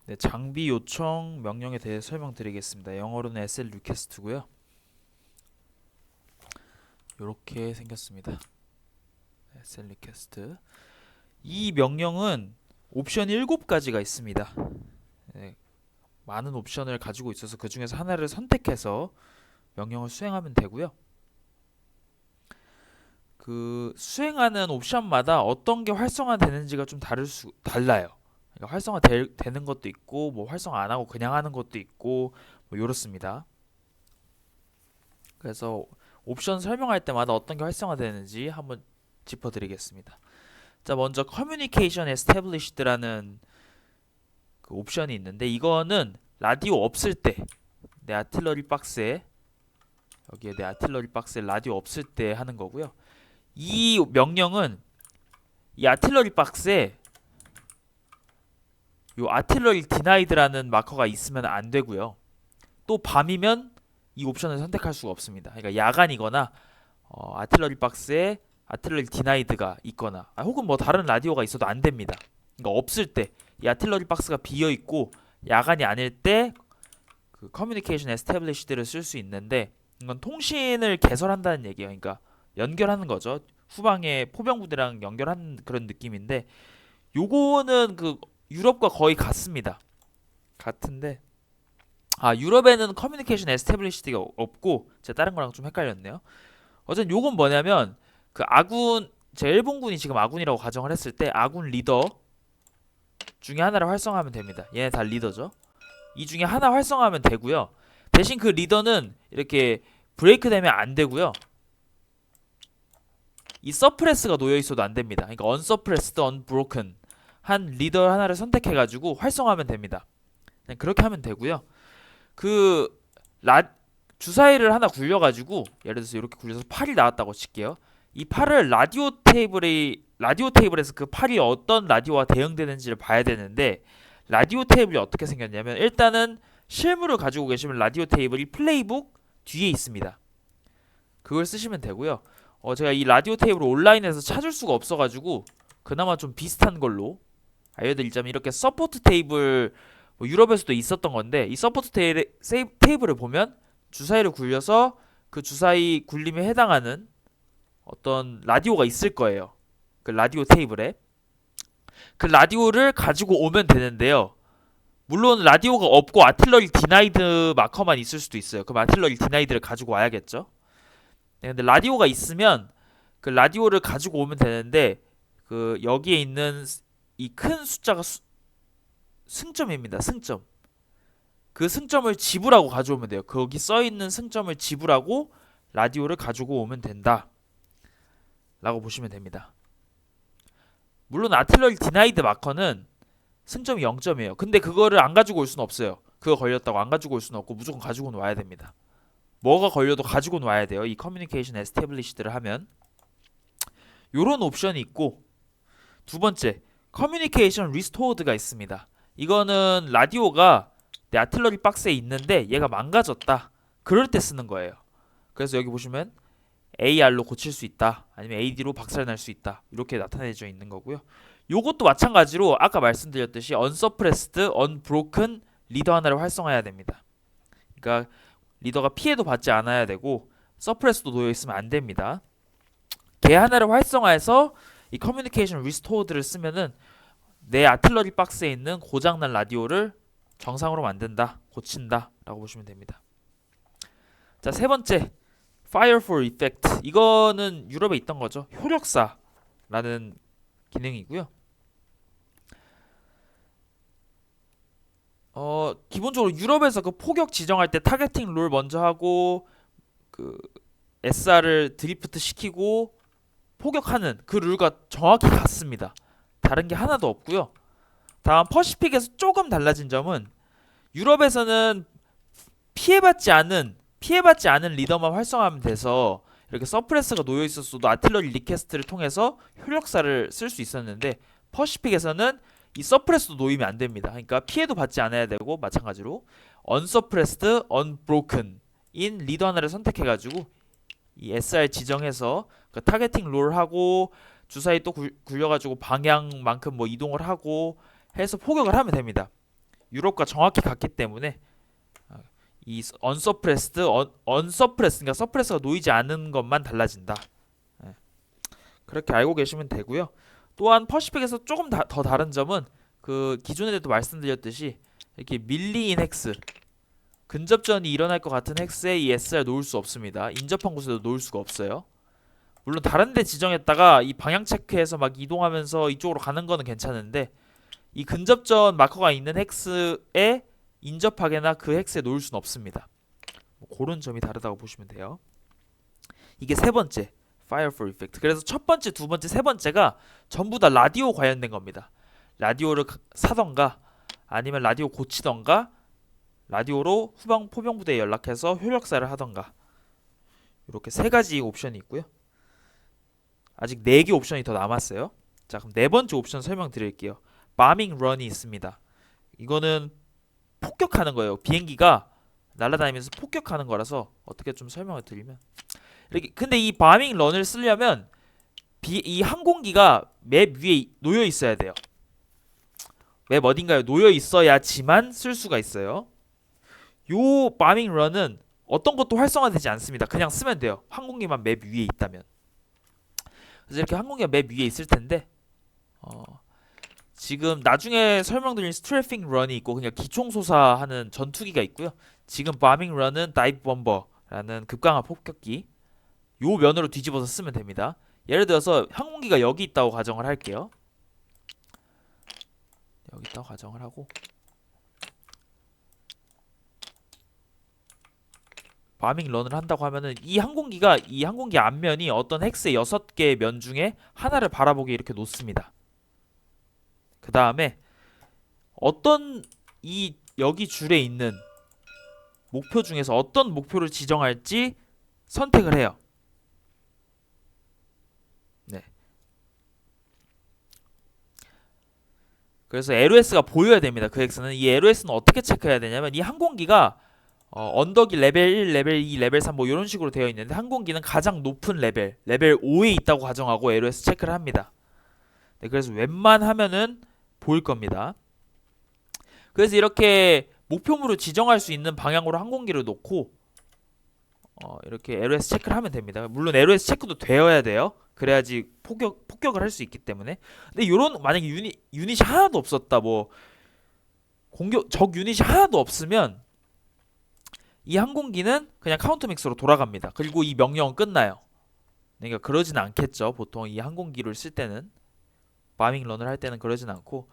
네, 장비 요청 명령에 대해 설명드리겠습니다. 영어로는 SL 리퀘스트고요. 이렇게 생겼습니다. SL 리퀘스트. 이 명령은 옵션이 7가지가 있습니다. 네, 많은 옵션을 가지고 있어서 그 중에서 하나를 선택해서 명령을 수행하면 되고요. 그 수행하는 옵션마다 어떤 게 활성화되는지가 좀 달라요. 그러니까 활성화되는 것도 있고, 뭐 활성화 안 하고 그냥 하는 것도 있고, 뭐 이렇습니다. 그래서 옵션 설명할 때마다 어떤 게 활성화되는지 한번 짚어드리겠습니다. 자, 먼저 Communication Established라는 그 옵션이 있는데 이거는 라디오 없을 때 내 아틀러리 박스에 여기에 내 아틀러리 박스에 라디오 없을 때 하는 거고요. 이 명령은 이 아틀러리 박스에 요 아틀러리 디나이드라는 마커가 있으면 안 되고요. 또 밤이면 이 옵션을 선택할 수가 없습니다. 그러니까 야간이거나 아틀러리 박스에 아틀러리 디나이드가 있거나 혹은 뭐 다른 라디오가 있어도 안 됩니다. 그러니까 없을 때 이 아틀러리 박스가 비어 있고 야간이 아닐 때 그 커뮤니케이션 에스태블리시드를 쓸 수 있는데 이건 통신을 개설한다는 얘기예요. 그러니까 연결하는 거죠. 후방에 포병부대랑 연결하는 그런 느낌인데 요거는 그 유럽과 거의 같습니다. 같은데 유럽에는 커뮤니케이션 에스태블리시드가 없고 제가 다른 거랑 좀 헷갈렸네요. 어쨌든 요건 뭐냐면 그 아군 제 일본군이 지금 아군이라고 가정을 했을 때 아군 리더 중에 하나를 활성화하면 됩니다. 얘네 다 리더죠. 이 중에 하나 활성화하면 되고요. 대신 그 리더는 이렇게 브레이크 되면 안 되고요. 이 서프레스가 놓여 있어도 안 됩니다. 그러니까 언서프레스드, 언브로큰 한 리더 하나를 선택해가지고 활성화하면 됩니다. 그냥 그렇게 하면 되고요. 그 주사위를 하나 굴려가지고 예를 들어서 이렇게 굴려서 팔이 나왔다고 칠게요. 이 팔을 라디오 테이블에서 그 팔이 어떤 라디오와 대응되는지를 봐야 되는데 라디오 테이블이 어떻게 생겼냐면 일단은 실물을 가지고 계시면 라디오 테이블이 플레이북 뒤에 있습니다. 그걸 쓰시면 되고요. 제가 이 라디오 테이블을 온라인에서 찾을 수가 없어가지고 그나마 좀 비슷한 걸로 알려드리자면 이렇게 서포트 테이블 뭐 유럽에서도 있었던 건데 이 서포트 테이블을 보면 주사위를 굴려서 그 주사위 굴림에 해당하는 어떤 라디오가 있을 거예요. 그 라디오 테이블에 그 라디오를 가지고 오면 되는데요. 물론 라디오가 없고 아틀러리 디나이드 마커만 있을 수도 있어요. 그럼 아틀러리 디나이드를 가지고 와야겠죠. 네, 근데 라디오가 있으면 그 라디오를 가지고 오면 되는데 그 여기에 있는 이 큰 숫자가 승점입니다. 승점. 그 승점을 지불하고 가져오면 돼요. 거기 써 있는 승점을 지불하고 라디오를 가지고 오면 된다. 라고 보시면 됩니다. 물론 아틀러리 디나이드 마커는 승점이 0점이에요. 근데 그거를 안 가지고 올 수는 없어요. 그거 걸렸다고 안 가지고 올 수는 없고 무조건 가지고는 와야 됩니다. 뭐가 걸려도 가지고는 와야 돼요. 이 커뮤니케이션 에스태블리시드를 하면 요런 옵션이 있고 두 번째 커뮤니케이션 리스토어드가 있습니다. 이거는 라디오가 내 아틀러리 박스에 있는데 얘가 망가졌다. 그럴 때 쓰는 거예요. 그래서 여기 보시면 AR로 고칠 수 있다. 아니면 AD로 박살날 수 있다. 이렇게 나타내져 있는 거고요. 요것도 마찬가지로 아까 말씀드렸듯이 unsuppressed, unbroken 리더 하나를 활성화해야 됩니다. 그러니까 리더가 피해도 받지 않아야 되고 서프레스도 놓여 있으면 안 됩니다. 걔 하나를 활성화해서 이 커뮤니케이션 리스토어드를 쓰면은 내 아틀러리 박스에 있는 고장난 라디오를 정상으로 만든다, 고친다 라고 보시면 됩니다. 자, 세 번째 Fire for Effect. 이거는 유럽에 있던 거죠. 효력사라는 기능이고요. 기본적으로 유럽에서 그 포격 지정할 때 타겟팅 롤 먼저 하고 그 SR을 드리프트 시키고 포격하는 그 룰과 정확히 같습니다. 다른 게 하나도 없고요. 다음 퍼시픽에서 조금 달라진 점은 유럽에서는 피해받지 않은 리더만 활성화하면 돼서 이렇게 서프레스가 놓여 있었어도 아틀러리 리퀘스트를 통해서 효력사를 쓸 수 있었는데 퍼시픽에서는 이 서프레스도 놓이면 안 됩니다. 그러니까 피해도 받지 않아야 되고 마찬가지로 unsuppressed, unbroken 인 리더 하나를 선택해가지고 이 SR 지정해서 그 타겟팅 롤 하고 주사위 또 굴려가지고 방향만큼 뭐 이동을 하고 해서 포격을 하면 됩니다. 유럽과 정확히 같기 때문에 이 언서프레스 그러니까 서프레스가 놓이지 않은 것만 달라진다. 예, 그렇게 알고 계시면 되고요. 또한 퍼시픽에서 조금 더 다른 점은 그 기존에도 말씀드렸듯이 이렇게 밀리인 헥스 근접전이 일어날 것 같은 헥스에 이 SR 놓을 수 없습니다. 인접한 곳에도 놓을 수가 없어요. 물론 다른 데 지정했다가 이 방향 체크해서 막 이동하면서 이쪽으로 가는 거는 괜찮은데 이 근접전 마커가 있는 헥스에 인접하게나 그 헥스에 놓을 수는 없습니다. 뭐 그런 점이 다르다고 보시면 돼요. 이게 세 번째 Fire for Effect. 그래서 첫 번째, 두 번째, 세 번째가 전부 다 라디오 관련된 겁니다. 라디오를 사던가 아니면 라디오 고치던가 라디오로 후방 포병부대에 연락해서 효력사를 하던가 이렇게 세 가지 옵션이 있고요. 아직 4개 옵션이 더 남았어요. 자, 그럼 네 번째 옵션 설명드릴게요. 바밍 런이 있습니다. 이거는 폭격하는 거예요. 비행기가 날아다니면서 폭격하는 거라서 어떻게 좀 설명을 드리면 이렇게 근데 이 바밍 런을 쓰려면 이 항공기가 맵 위에 놓여 있어야 돼요. 맵 어딘가에 놓여 있어야지만 쓸 수가 있어요. 요 바밍 런은 어떤 것도 활성화되지 않습니다. 그냥 쓰면 돼요. 항공기만 맵 위에 있다면. 그래서 이렇게 항공기가 맵 위에 있을 텐데 지금 나중에 설명드린 스트래핑 런이 있고 그냥 기총소사하는 전투기가 있고요. 지금 바밍 런은 다이브 범버라는 급강화 폭격기 요 면으로 뒤집어서 쓰면 됩니다. 예를 들어서 항공기가 여기 있다고 가정을 할게요. 여기 있다고 가정을 하고 바밍 런을 한다고 하면은 이 항공기 앞면이 어떤 헥스의 6개의 면 중에 하나를 바라보게 이렇게 놓습니다. 그 다음에 어떤 이 여기 줄에 있는 목표 중에서 어떤 목표를 지정할지 선택을 해요. 네. 그래서 LOS가 보여야 됩니다. 그 X는 이 LOS는 어떻게 체크해야 되냐면 이 항공기가 언덕이 레벨 1, 레벨 2, 레벨 3 뭐 이런 식으로 되어 있는데 항공기는 가장 높은 레벨 5에 있다고 가정하고 LOS 체크를 합니다. 네, 그래서 웬만하면은 보일 겁니다. 그래서 이렇게 목표물을 지정할 수 있는 방향으로 항공기를 놓고 이렇게 LOS 체크를 하면 됩니다. 물론 LOS 체크도 되어야 돼요. 그래야지 폭격을 할 수 있기 때문에. 근데 요런 만약에 유닛이 하나도 없었다 뭐 적 유닛이 하나도 없으면 이 항공기는 그냥 카운터 믹스로 돌아갑니다. 그리고 이 명령은 끝나요. 그러니까 그러진 않겠죠. 보통 이 항공기를 쓸 때는 바밍 런을 할 때는 그러진 않고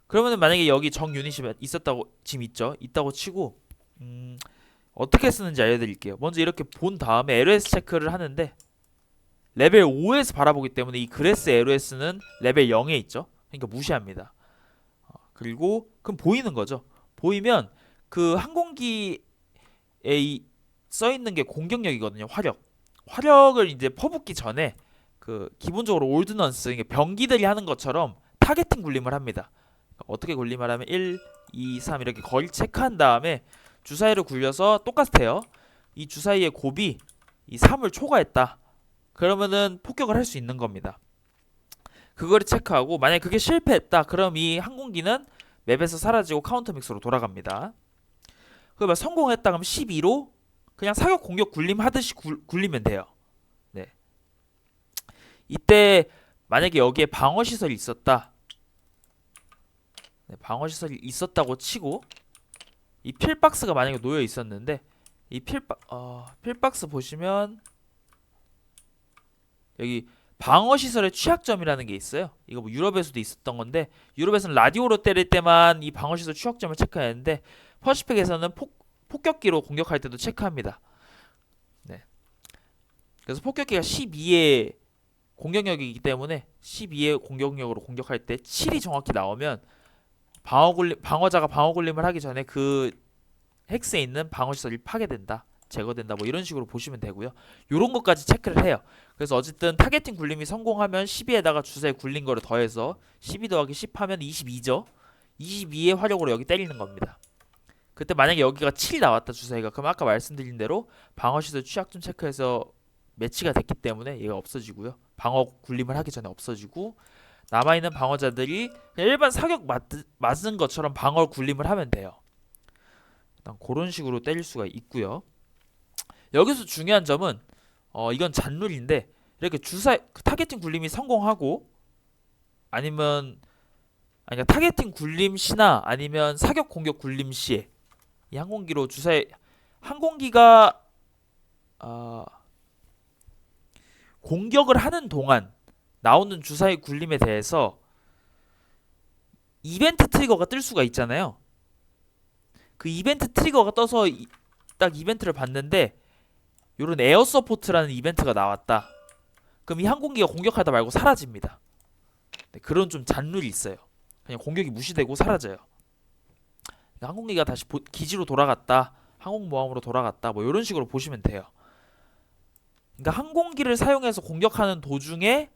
그러면은 만약에 여기 적 유닛이 있었다고 지금 있다고 치고 어떻게 쓰는지 알려드릴게요. 먼저 이렇게 본 다음에 LOS 체크를 하는데 레벨 5에서 바라보기 때문에 이 그레스 LOS는 레벨 0에 있죠. 그러니까 무시합니다. 그리고 그럼 보이는 거죠. 보이면 그 항공기에 써 있는 게 공격력이거든요. 화력을 이제 퍼붓기 전에 그 기본적으로 올드넌스 그러니까 병기들이 하는 것처럼 타겟팅 굴림을 합니다. 어떻게 굴림을 하면 1, 2, 3 이렇게 거리 체크한 다음에 주사위를 굴려서 똑같아요. 이 주사위의 곱이 이 3을 초과했다. 그러면은 폭격을 할 수 있는 겁니다. 그거를 체크하고 만약에 그게 실패했다. 그럼 이 항공기는 맵에서 사라지고 카운터 믹스로 돌아갑니다. 그러면 성공했다 그럼 12로 그냥 사격 공격 굴림 하듯이 굴리면 돼요. 네. 이때 만약에 여기에 방어 시설이 있었다. 네, 방어 시설이 있었다고 치고 이 필박스가 만약에 놓여 있었는데 이 필박스 보시면 여기 방어 시설의 취약점이라는 게 있어요. 이거 뭐 유럽에서도 있었던 건데 유럽에서는 라디오로 때릴 때만 이 방어 시설 취약점을 체크하는데 퍼시픽에서는 폭격기로 공격할 때도 체크합니다. 네. 그래서 폭격기가 12의 공격력이기 때문에 12의 공격력으로 공격할 때 7이 정확히 나오면 방어자가 방어 굴림을 하기 전에 그 헥스에 있는 방어 시설이 파괴된다. 제거된다 뭐 이런 식으로 보시면 되고요. 요런 것까지 체크를 해요. 그래서 어쨌든 타겟팅 굴림이 성공하면 12에다가 주사에 굴린 거를 더해서 12 더하기 10 하면 22죠. 22의 화력으로 여기 때리는 겁니다. 그때 만약에 여기가 7이 나왔다 주사위가 그럼 아까 말씀드린 대로 방어시설 취약점 체크해서 매치가 됐기 때문에 얘가 없어지고요. 방어 굴림을 하기 전에 없어지고 남아있는 방어자들이 그냥 일반 사격 맞은 것처럼 방어 굴림을 하면 돼요. 일단 그런 식으로 때릴 수가 있고요. 여기서 중요한 점은 이건 잔룰인데 이렇게 타겟팅 굴림이 성공하고 아니면 그러니까 타겟팅 굴림 시나 아니면 사격 공격 굴림 시에 이 항공기로 항공기가 공격을 하는 동안 나오는 주사위 굴림에 대해서 이벤트 트리거가 뜰 수가 있잖아요. 그 이벤트 트리거가 떠서 딱 이벤트를 봤는데 요런 에어 서포트라는 이벤트가 나왔다. 그럼 이 항공기가 공격하다 말고 사라집니다. 네, 그런 좀 잔룰이 있어요. 그냥 공격이 무시되고 사라져요. 그러니까 항공기가 다시 기지로 돌아갔다. 항공모함으로 돌아갔다. 뭐 이런 식으로 보시면 돼요. 그러니까 항공기를 사용해서 공격하는 도중에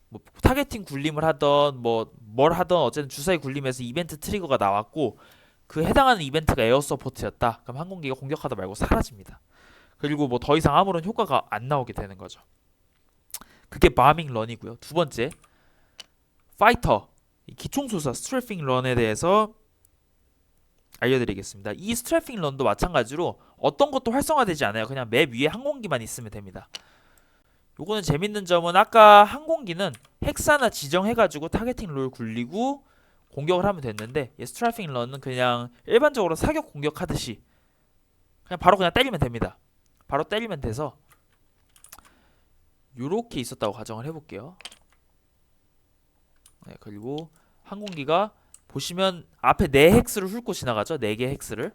뭐 타겟팅 굴림을 하던 뭐 뭘 하던 어쨌든 주사위 굴림에서 이벤트 트리거가 나왔고 그 해당하는 이벤트가 에어 서포트였다. 그럼 항공기가 공격하다 말고 사라집니다. 그리고 뭐 더 이상 아무런 효과가 안 나오게 되는 거죠. 그게 바밍 런이고요. 두 번째, 파이터 기총소사 스트래핑 런에 대해서 알려드리겠습니다. 이 스트래핑 런도 마찬가지로 어떤 것도 활성화되지 않아요. 그냥 맵 위에 항공기만 있으면 됩니다. 요거는 재밌는 점은 아까 항공기는 헥사나 지정해가지고 타겟팅 롤 굴리고 공격을 하면 됐는데 스트래핑 런은 그냥 일반적으로 사격 공격하듯이 그냥 바로 때리면 됩니다. 바로 때리면 돼서 요렇게 있었다고 가정을 해볼게요. 네, 그리고 항공기가 보시면 앞에 4헥스를 훑고 지나가죠. 4개 헥스를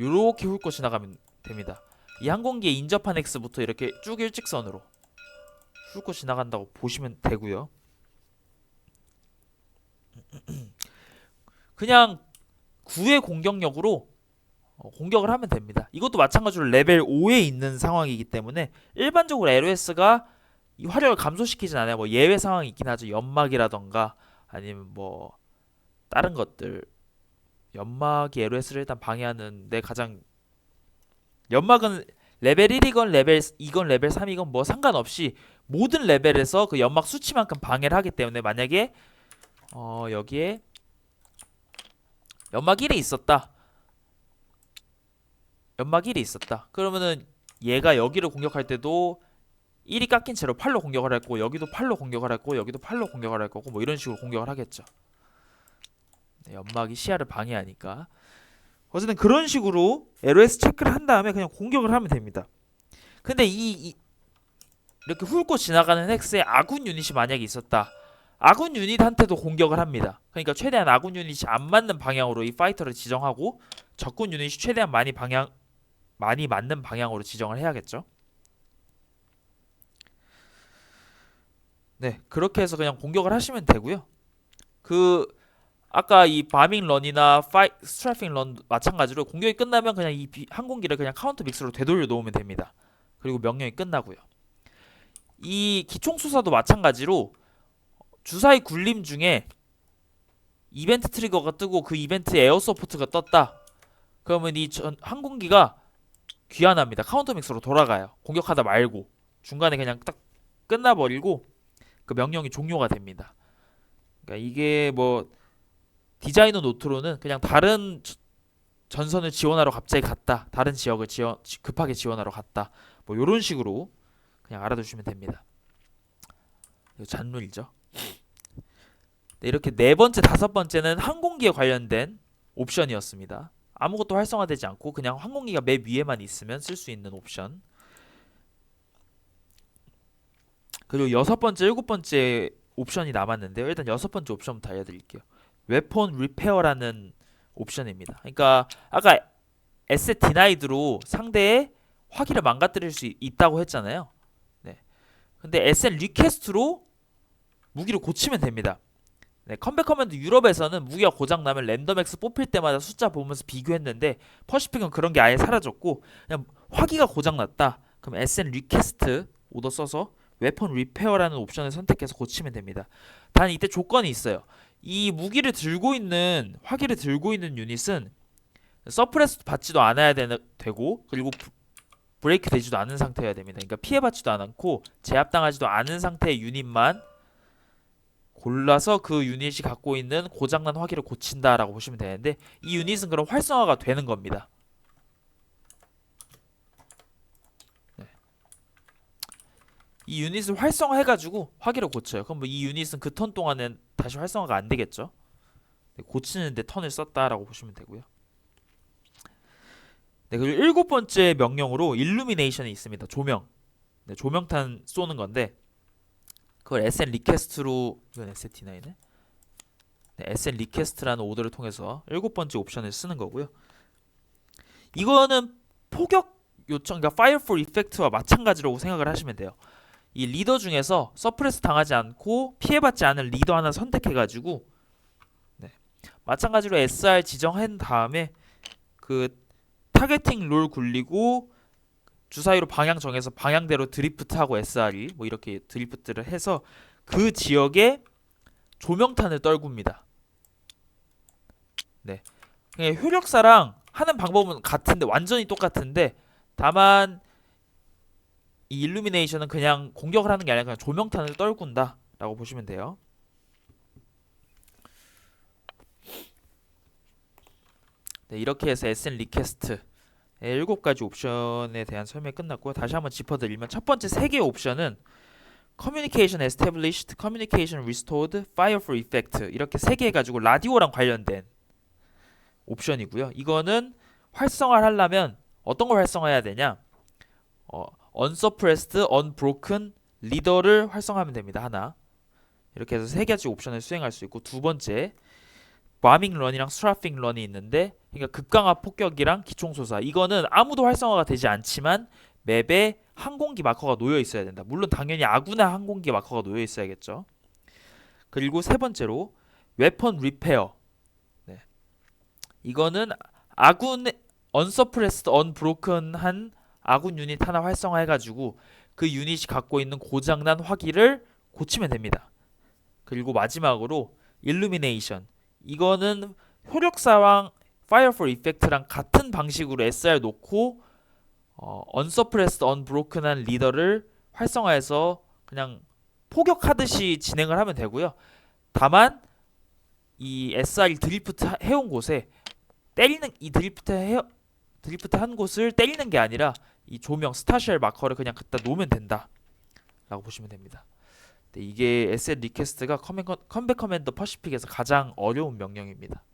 요렇게 훑고 지나가면 됩니다. 이 항공기의 인접한 헥스부터 이렇게 쭉 일직선으로 훑고 지나간다고 보시면 되고요. 그냥 9의 공격력으로 공격을 하면 됩니다. 이것도 마찬가지로 레벨 5에 있는 상황이기 때문에 일반적으로 LOS가 이 화력을 감소시키진 않아요. 뭐 예외 상황이 있긴 하죠. 연막이라던가 아니면 뭐 다른 것들. 연막이 LOS를 일단 방해하는데 가장 연막은 레벨 1이건 레벨 2건 레벨 3이건 뭐 상관없이 모든 레벨에서 그 연막 수치만큼 방해를 하기 때문에 만약에 여기에 연막 1이 있었다. 연막 1이 있었다. 그러면은 얘가 여기를 공격할 때도 1이 깎인 채로 8로 공격을 할 거고 여기도 8로 공격을 할 거고 여기도 8로 공격을 할 거고 뭐 이런 식으로 공격을 하겠죠. 네, 연막이 시야를 방해하니까. 어쨌든 그런 식으로 LOS 체크를 한 다음에 그냥 공격을 하면 됩니다. 근데 이렇게 훑고 지나가는 헥스에 아군 유닛이 만약에 있었다. 아군 유닛한테도 공격을 합니다. 그러니까 최대한 아군 유닛이 안 맞는 방향으로 이 파이터를 지정하고 적군 유닛이 최대한 많이 맞는 방향으로 지정을 해야겠죠. 네, 그렇게 해서 그냥 공격을 하시면 되고요. 아까 이 바밍 런이나 스트래핑 런 마찬가지로 공격이 끝나면 그냥 이 항공기를 그냥 카운터 믹스로 되돌려 놓으면 됩니다. 그리고 명령이 끝나고요. 이 기총수사도 마찬가지로 주사위 굴림 중에 이벤트 트리거가 뜨고 그 이벤트에 에어 서포트가 떴다. 그러면 이 항공기가 귀환합니다. 카운터 믹스로 돌아가요. 공격하다 말고 중간에 그냥 딱 끝나버리고 그 명령이 종료가 됩니다. 그러니까 이게 뭐 디자이너 노트로는 그냥 다른 전선을 지원하러 갑자기 갔다. 다른 지역을 급하게 지원하러 갔다. 뭐 이런 식으로 그냥 알아두시면 됩니다. 이거 잔룰이죠. 네, 이렇게 네 번째, 다섯 번째는 항공기에 관련된 옵션이었습니다. 아무것도 활성화되지 않고 그냥 항공기가 맵 위에만 있으면 쓸 수 있는 옵션. 그리고 여섯 번째, 일곱 번째 옵션이 남았는데요. 일단 여섯 번째 옵션부터 알려드릴게요. 웨폰 리페어라는 옵션입니다. 그러니까 아까 에셋 디나이드로 상대의 화기를 망가뜨릴 수 있다고 했잖아요. 네. 근데 에셋 리퀘스트로 무기를 고치면 됩니다. 네, 컴백 커맨드 유럽에서는 무기가 고장나면 랜덤엑스 뽑힐 때마다 숫자 보면서 비교했는데 퍼시픽은 그런 게 아예 사라졌고 그냥 화기가 고장났다. 그럼 에셋 리퀘스트 오더 써서 웨폰 리페어라는 옵션을 선택해서 고치면 됩니다. 단 이때 조건이 있어요. 이 무기를 들고 있는 화기를 들고 있는 유닛은 서프레스 받지도 않아야 되고 그리고 브레이크 되지도 않은 상태여야 됩니다. 그러니까 피해받지도 않고 제압당하지도 않은 상태의 유닛만 골라서 그 유닛이 갖고 있는 고장난 화기를 고친다라고 보시면 되는데, 이 유닛은 그럼 활성화가 되는 겁니다. 네. 이 유닛을 활성화해가지고 화기를 고쳐요. 그럼 뭐 이 유닛은 그 턴 동안은 다시 활성화가 안 되겠죠. 네, 고치는데 턴을 썼다라고 보시면 되고요. 네, 그리고 일곱 번째 명령으로 일루미네이션이 있습니다. 조명. 네, 조명탄 쏘는 건데, 그걸 SN 리퀘스트로, 이건 ST9이네. 네, SN 리퀘스트라는 오더를 통해서 일곱 번째 옵션을 쓰는 거고요. 이거는 포격 요청, 그러니까 Fire for Effect와 마찬가지라고 생각을 하시면 돼요. 이 리더 중에서 서프레스 당하지 않고 피해받지 않은 리더 하나 선택해가지고, 네, 마찬가지로 SR 지정한 다음에 그 타겟팅 롤 굴리고 주사위로 방향 정해서 방향대로 드리프트하고 SR이 뭐 이렇게 드리프트를 해서 그 지역에 조명탄을 떨굽니다. 네, 그냥 효력사랑 하는 방법은 같은데, 완전히 똑같은데, 다만 이 일루미네이션은 그냥 공격을 하는 게 아니라 그냥 조명탄을 떨군다 라고 보시면 돼요. 네, 이렇게 해서 SN 리퀘스트 7가지 옵션에 대한 설명이 끝났고요. 다시 한번 짚어드리면, 첫 번째 3개의 옵션은 Communication Established, Communication Restored, Fire for Effect, 이렇게 3개 해가지고 라디오랑 관련된 옵션이고요. 이거는 활성화를 하려면 어떤 걸 활성화해야 되냐, Unsuppressed, Unbroken, 리더를 활성화하면 됩니다. 하나. 이렇게 해서 3가지 옵션을 수행할 수 있고, 두 번째 바밍 런이랑 스트라핑 런이 있는데, 그러니까 급강화 폭격이랑 기총소사, 이거는 아무도 활성화가 되지 않지만 맵에 항공기 마커가 놓여 있어야 된다. 물론 당연히 아군의 항공기 마커가 놓여 있어야겠죠. 그리고 세 번째로 웨펀 리페어. 네. 이거는 아군 언서프레스드 언브로큰한 아군 유닛 하나 활성화해가지고 그 유닛이 갖고 있는 고장난 화기를 고치면 됩니다. 그리고 마지막으로 일루미네이션. 이거는 효력사랑 Fire for Effect랑 같은 방식으로 SR 놓고 Unsuppressed, Unbroken한 리더를 활성화해서 그냥 포격하듯이 진행을 하면 되고요. 다만 이 SR이 드리프트 해온 곳에 때리는, 이 드리프트 한 곳을 때리는 게 아니라 이 조명 스타쉘 마커를 그냥 갖다 놓으면 된다 라고 보시면 됩니다. 네, 이게 SN 리퀘스트가 컴백 커맨더 퍼시픽에서 가장 어려운 명령입니다.